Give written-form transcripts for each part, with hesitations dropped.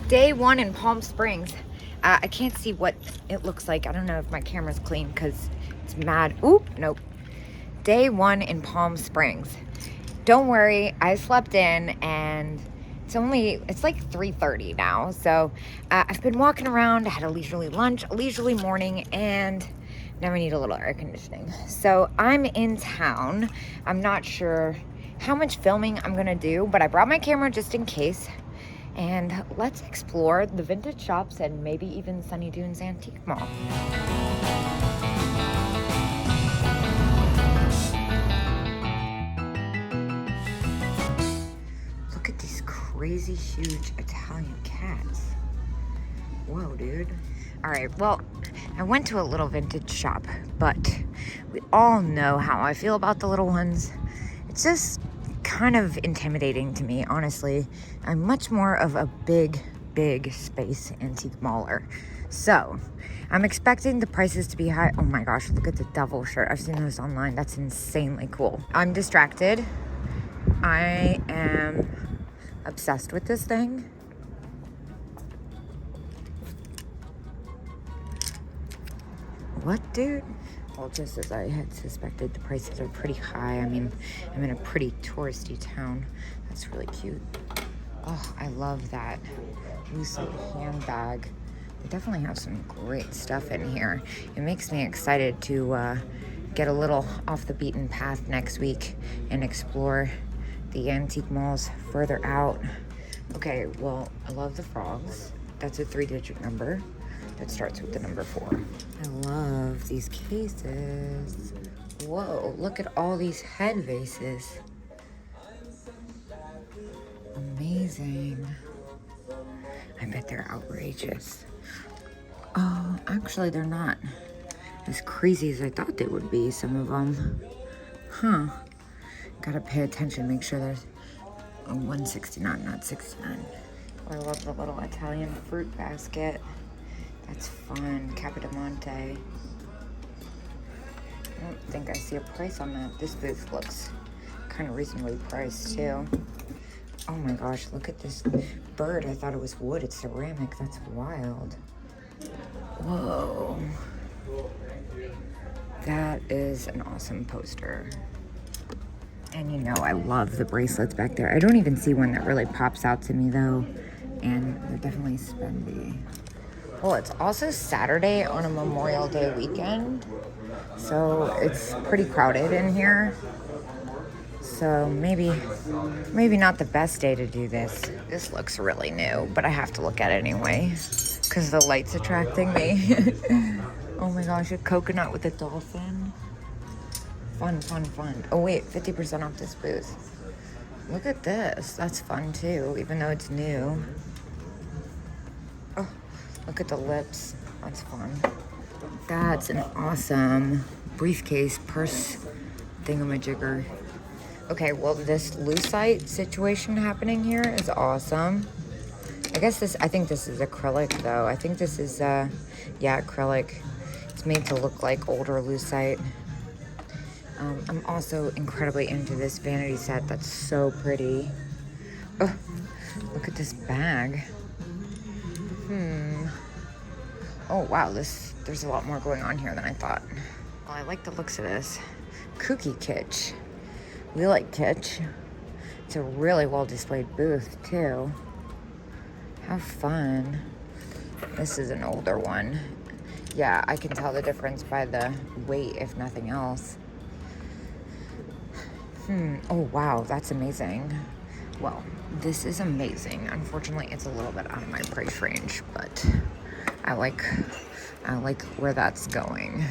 Day one in Palm Springs. I can't see what it looks like. I don't know if my camera's clean because it's mad. Oop, nope. Day one in Palm Springs. Don't worry, I slept in and it's like 3:30 now. So I've been walking around, I had a leisurely lunch, a leisurely morning, and now I need a little air conditioning. So I'm in town. I'm not sure how much filming I'm gonna do, but I brought my camera just in case. And let's explore the vintage shops and maybe even Sunny Dunes Antique Mall. Look at these crazy huge Italian cats. Whoa, dude. All right, well, I went to a little vintage shop, but we all know how I feel about the little ones. It's just kind of intimidating to me, honestly. I'm much more of a big space antique mauler. So I'm expecting the prices to be high. Oh my gosh, look at the devil shirt. I've seen those online. That's insanely cool. I'm distracted. I am obsessed with this thing. What, dude? Well, just as I had suspected, the prices are pretty high. I mean, I'm in a pretty touristy town. That's really cute. Oh, I love that lucite handbag. They definitely have some great stuff in here. It makes me excited to get a little off the beaten path next week and explore the antique malls further out. Okay, well, I love the frogs. That's a 3-digit number that starts with the number 4. I love these cases. Whoa, look at all these head vases. Amazing. I bet they're outrageous. Oh, actually they're not as crazy as I thought they would be, some of them. Huh. Gotta pay attention, make sure there's a 169, not 69. Oh, I love the little Italian fruit basket. That's fun. Capodimonte. I don't think I see a price on that. This booth looks kind of reasonably priced too. Oh my gosh, look at this bird. I thought it was wood. It's ceramic. That's wild. Whoa. That is an awesome poster. And you know, I love the bracelets back there. I don't even see one that really pops out to me though. And they're definitely spendy. Well, it's also Saturday on a Memorial Day weekend, so it's pretty crowded in here. So maybe not the best day to do this. This looks really new, but I have to look at it anyway because the light's attracting me. Oh my gosh, a coconut with a dolphin. Fun. Oh wait, 50% off this booth. Look at this. That's fun too, even though it's new. Oh. Look at the lips. That's fun. That's an awesome briefcase, purse thingamajigger. Okay, well, this lucite situation happening here is awesome. I think this is acrylic, though. I think this is, yeah, acrylic. It's made to look like older lucite. I'm also incredibly into this vanity set. That's so pretty. Oh, look at this bag. Oh wow, there's a lot more going on here than I thought. Well, I like the looks of this. Kooky kitsch. We like kitsch. It's a really well displayed booth too. How fun. This is an older one. Yeah, I can tell the difference by the weight, if nothing else. Oh wow, that's amazing. Well, this is amazing. Unfortunately, it's a little bit out of my price range, but I like where that's going.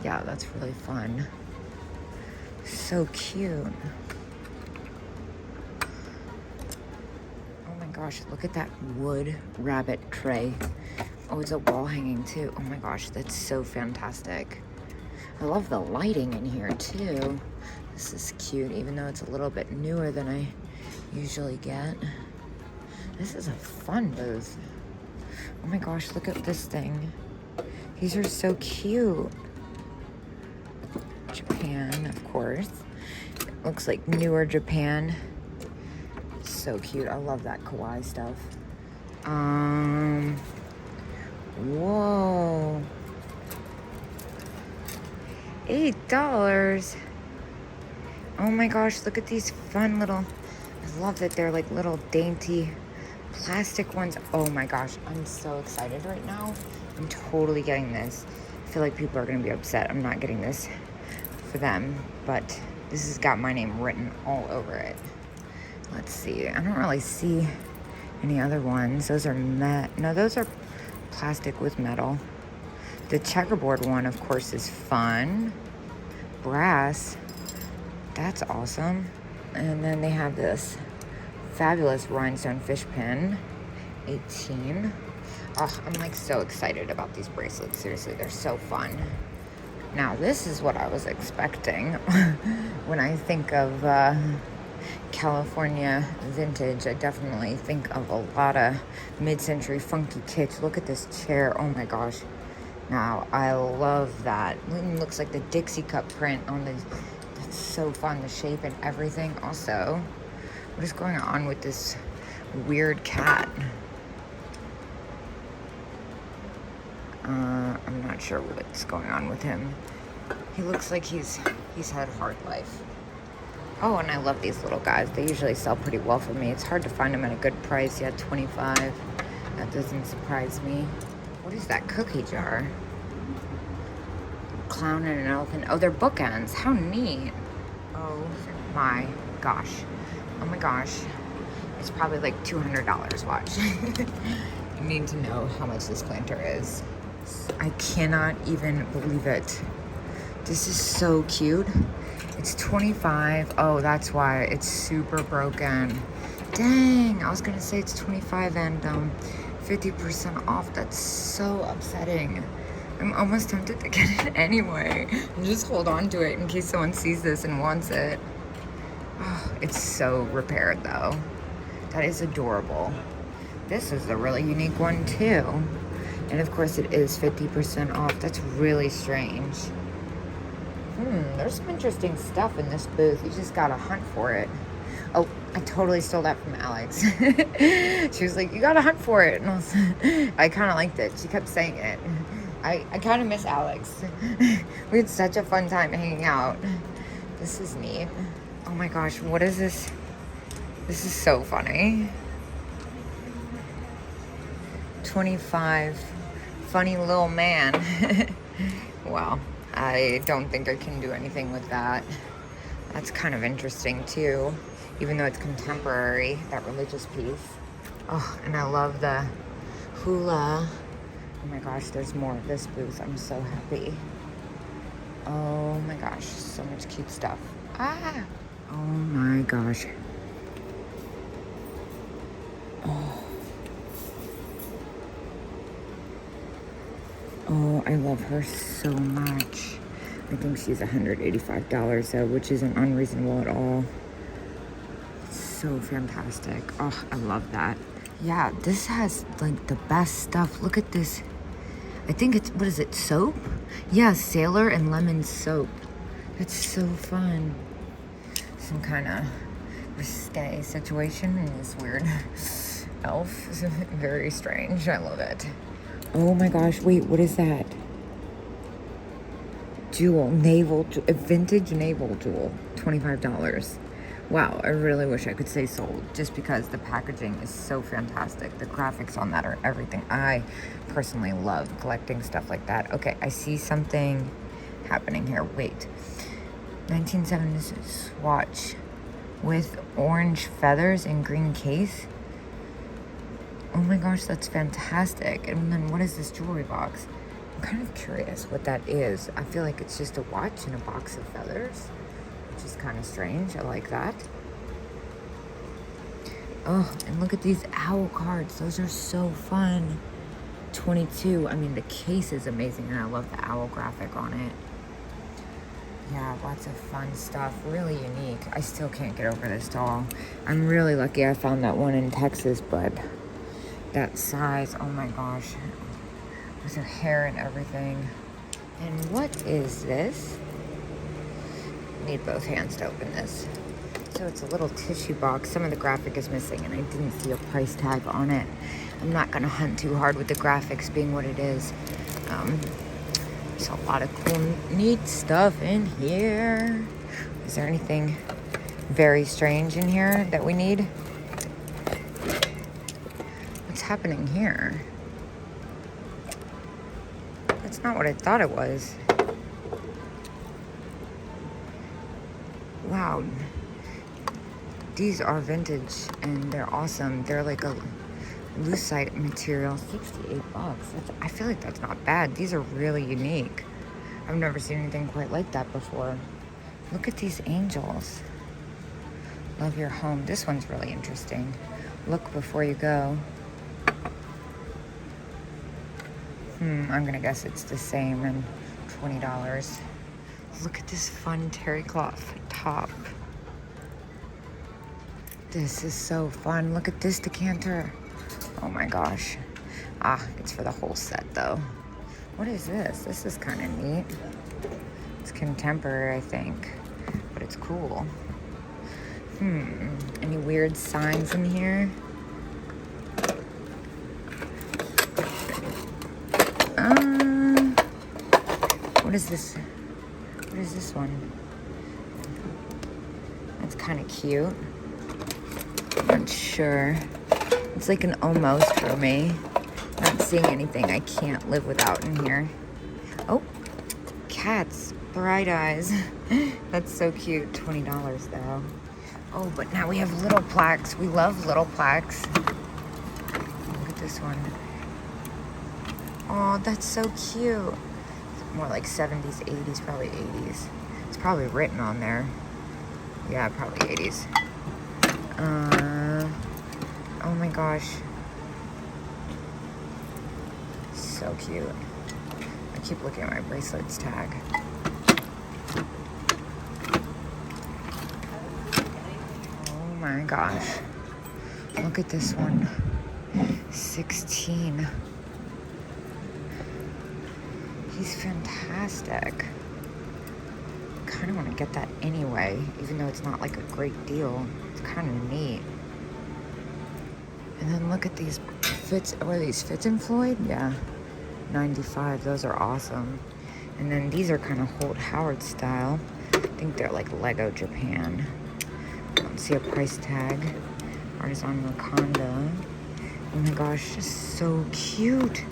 Yeah, that's really fun. So cute. Oh my gosh, look at that wood rabbit tray. Oh, it's a wall hanging too. Oh my gosh, that's so fantastic. I love the lighting in here too. This is cute, even though it's a little bit newer than I usually get. This is a fun booth. Oh my gosh, look at this thing. These are so cute. Japan, of course. It looks like newer Japan. So cute. I love that kawaii stuff. Whoa. $8. Oh my gosh, look at these fun little, I love that they're like little dainty plastic ones. Oh my gosh, I'm so excited right now. I'm totally getting this. I feel like people are gonna be upset I'm not getting this for them, but this has got my name written all over it. Let's see, I don't really see any other ones. Those are no, those are plastic with metal. The checkerboard one, of course, is fun. Brass, that's awesome. And then they have this fabulous rhinestone fish pin, 18. Oh, I'm like so excited about these bracelets. Seriously, they're so fun. Now, this is what I was expecting when I think of California vintage. I definitely think of a lot of mid-century funky kicks. Look at this chair. Oh my gosh. Now, I love that. It looks like the Dixie cup print on the, that's so fun, the shape and everything. Also, what is going on with this weird cat? I'm not sure what's going on with him. He looks like he's had a hard life. Oh, and I love these little guys. They usually sell pretty well for me. It's hard to find them at a good price. Yeah, 25. That doesn't surprise me. What is that cookie jar? Clown and an elephant. Oh, they're bookends. How neat. Oh my gosh. Oh my gosh. It's probably like $200. Watch. You need to know how much this planter is. I cannot even believe it. This is so cute. It's 25. Oh, that's why it's super broken. Dang, I was gonna say it's 25 and 50% off. That's so upsetting. I'm almost tempted to get it anyway. Just hold on to it in case someone sees this and wants it. Oh, it's so repaired though. That is adorable. This is a really unique one too. And of course it is 50% off. That's really strange. There's some interesting stuff in this booth. You just gotta hunt for it. Oh, I totally stole that from Alex. She was like, you gotta hunt for it. And I kind of liked it. She kept saying it. I kind of miss Alex. We had such a fun time hanging out. This is neat. Oh my gosh, what is this? This is so funny. 25. Funny little man. Wow. I don't think I can do anything with that. That's kind of interesting too, even though it's contemporary, that religious piece. Oh, and I love the hula. Oh my gosh, there's more of this booth. I'm so happy. Oh my gosh, so much cute stuff. Ah! Oh my gosh. Oh, I love her so much. I think she's $185 though, which isn't unreasonable at all. So fantastic. Oh, I love that. Yeah, this has like the best stuff. Look at this. I think it's, what is it, soap? Yeah, sailor and lemon soap. That's so fun. Some kind of risque situation in this weird elf. Very strange. I love it. Oh my gosh, wait, what is that? Jewel, a vintage naval jewel, $25. Wow, I really wish I could say sold, just because the packaging is so fantastic. The graphics on that are everything. I personally love collecting stuff like that. Okay, I see something happening here. Wait. 1970s watch with orange feathers and green case. Oh my gosh, that's fantastic. And then what is this jewelry box? I'm kind of curious what that is. I feel like it's just a watch in a box of feathers, which is kind of strange. I like that. Oh, and look at these owl cards. Those are so fun. 22. I mean, the case is amazing, and I love the owl graphic on it. Yeah, lots of fun stuff. Really unique. I still can't get over this doll. I'm really lucky I found that one in Texas, but that size, oh my gosh. With her hair and everything. And what is this? Need both hands to open this. So it's a little tissue box. Some of the graphic is missing and I didn't see a price tag on it. I'm not gonna hunt too hard with the graphics being what it is. There's a lot of cool, neat stuff in here. Is there anything very strange in here that we need? What's happening here? That's not what I thought it was. Wow. These are vintage and they're awesome. They're like a lucite material, 68 bucks. I feel like that's not bad. These are really unique. I've never seen anything quite like that before. Look at these angels. Love your home. This one's really interesting. Look before you go. I'm gonna guess it's the same and $20. Look at this fun terry cloth top. This is so fun. Look at this decanter. Oh my gosh. It's for the whole set though. What is this? This is kind of neat. It's contemporary, I think, but it's cool. Any weird signs in here? What is this? What is this one? That's kind of cute. I'm not sure. It's like an almost for me. Not seeing anything I can't live without in here. Oh, cats, bright eyes. That's so cute. $20 though. Oh, but now we have little plaques. We love little plaques. Look at this one. Oh, that's so cute. More like 70s, 80s, probably 80s. It's probably written on there. Yeah, probably 80s. Oh my gosh. So cute. I keep looking at my bracelets tag. Oh my gosh. Look at this one. 16. He's fantastic. Kind of want to get that anyway, even though it's not like a great deal. It's kind of neat. And then look at these fits. What are these? Fitz and Floyd? Yeah. 95. Those are awesome. And then these are kind of Holt Howard style. I think they're like Lego Japan. I don't see a price tag. Artisan Wakanda. Oh my gosh, just so cute.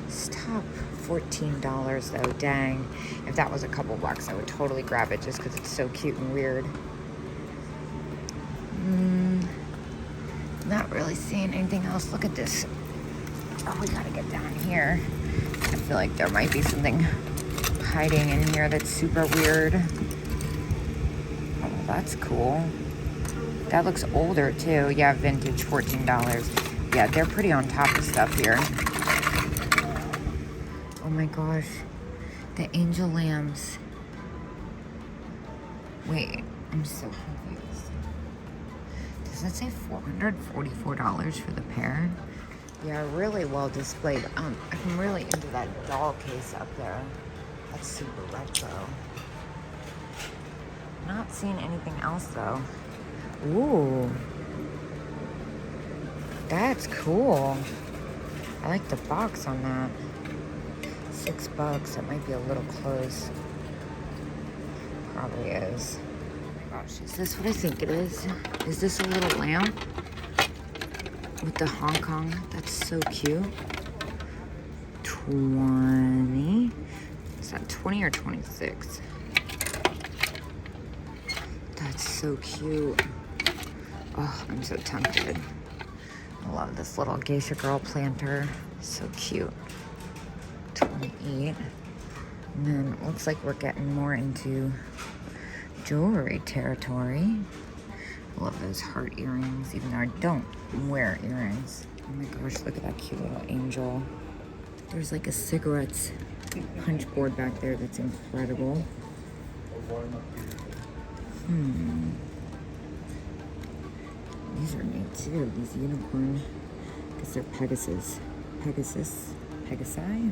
Stop. $14 though. Dang. If that was a couple bucks, I would totally grab it just because it's so cute and weird. Not really seeing anything else. Look at this. Oh, we gotta get down here. I feel like there might be something hiding in here that's super weird. Oh, that's cool. That looks older too. Yeah, vintage, $14. Yeah, they're pretty on top of stuff here. Oh my gosh. The angel lambs. Wait, I'm so confused. Does that say $444 for the pair? Yeah, really well displayed. I'm really into that doll case up there. That's super retro. Not seeing anything else though. Ooh. That's cool. I like the box on that. $6. That might be a little close. Probably is. Oh my gosh, is this what I think it is? Is this a little lamp? With the Hong Kong? That's so cute. 20. Is that 20 or 26? That's so cute. Oh, I'm so tempted. I love this little geisha girl planter. So cute. 28. And then it looks like we're getting more into jewelry territory. I love those heart earrings, even though I don't wear earrings. Oh my gosh, look at that cute little angel. There's like a cigarettes punch board back there that's incredible. These are neat too, these unicorn. I guess they're Pegasus. Pegasi?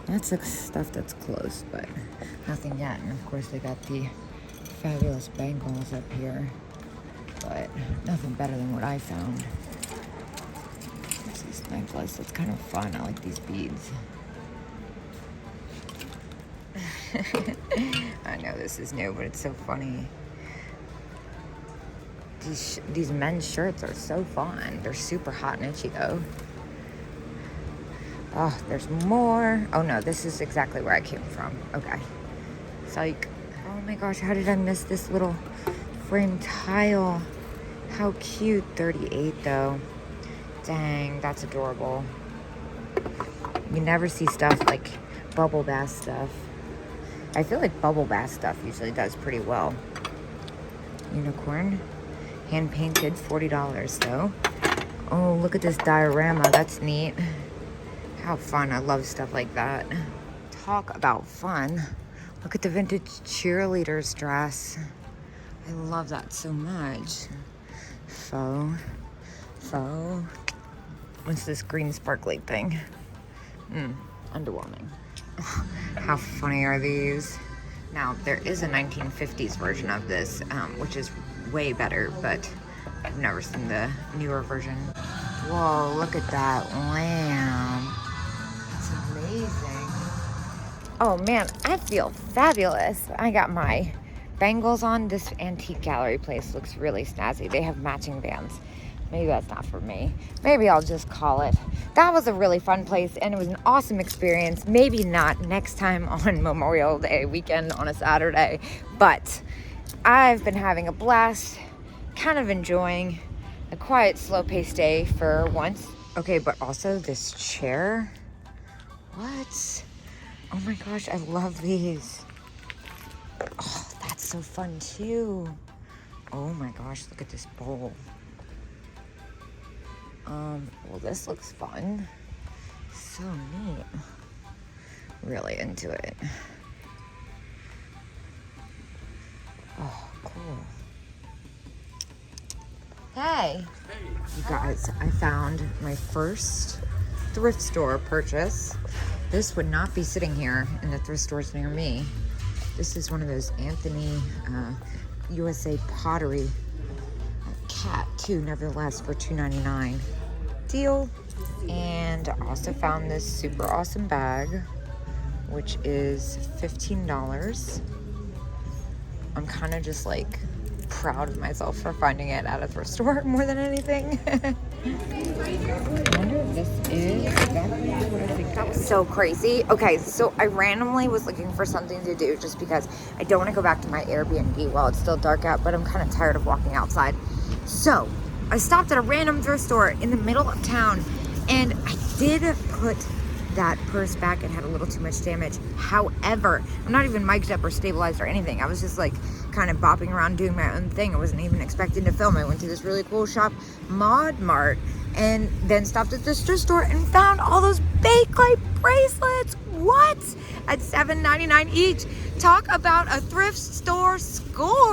That's like stuff that's close, but nothing yet. And of course they got the fabulous bangles up here. but nothing better than what I found. It's this necklace. It's kind of fun. I like these beads. I know this is new, but it's so funny. These men's shirts are so fun. They're super hot and itchy though. Oh, there's more. Oh no, this is exactly where I came from. Okay. Psych. Oh my gosh, how did I miss this little frame tile? How cute. 38 though. Dang, that's adorable. You never see stuff like bubble bath stuff. I feel like bubble bath stuff usually does pretty well. Unicorn. Hand painted, $40 though. Oh, look at this diorama. That's neat. How fun. I love stuff like that. Talk about fun. Look at the vintage cheerleader's dress. I love that so much. Faux. What's this green sparkly thing? Underwhelming. How funny are these? Now, there is a 1950s version of this, which is way better, but I've never seen the newer version. Whoa, look at that lamb. It's amazing. Oh man, I feel fabulous. I got my bangles on. This antique gallery place looks really snazzy. They have matching bands. Maybe that's not for me. Maybe I'll just call it. That was a really fun place and it was an awesome experience. Maybe not next time on Memorial Day weekend on a Saturday, but I've been having a blast, kind of enjoying a quiet, slow-paced day for once. Okay, but also this chair. What? Oh my gosh, I love these. Oh, that's so fun too. Oh my gosh, look at this bowl. Well, this looks fun. So neat. Really into it. Oh, cool. Hey. You guys, I found my first thrift store purchase. This would not be sitting here in the thrift stores near me. This is one of those Anthony USA pottery cat too, nevertheless, for $2.99. Deal. And I also found this super awesome bag, which is $15. I'm kind of just like proud of myself for finding it at a thrift store more than anything. I wonder if this is exactly what I think. That was so crazy. Okay, so I randomly was looking for something to do just because I don't want to go back to my Airbnb while it's still dark out, but I'm kind of tired of walking outside. So I stopped at a random thrift store in the middle of town, and I did put that purse back. It had a little too much damage. However, I'm not even mic'd up or stabilized or anything. I was just like kind of bopping around doing my own thing. I wasn't even expecting to film. I went to this really cool shop, Mod Mart, and then stopped at this thrift store and found all those Bakelite bracelets. What? At $7.99 each. Talk about a thrift store score.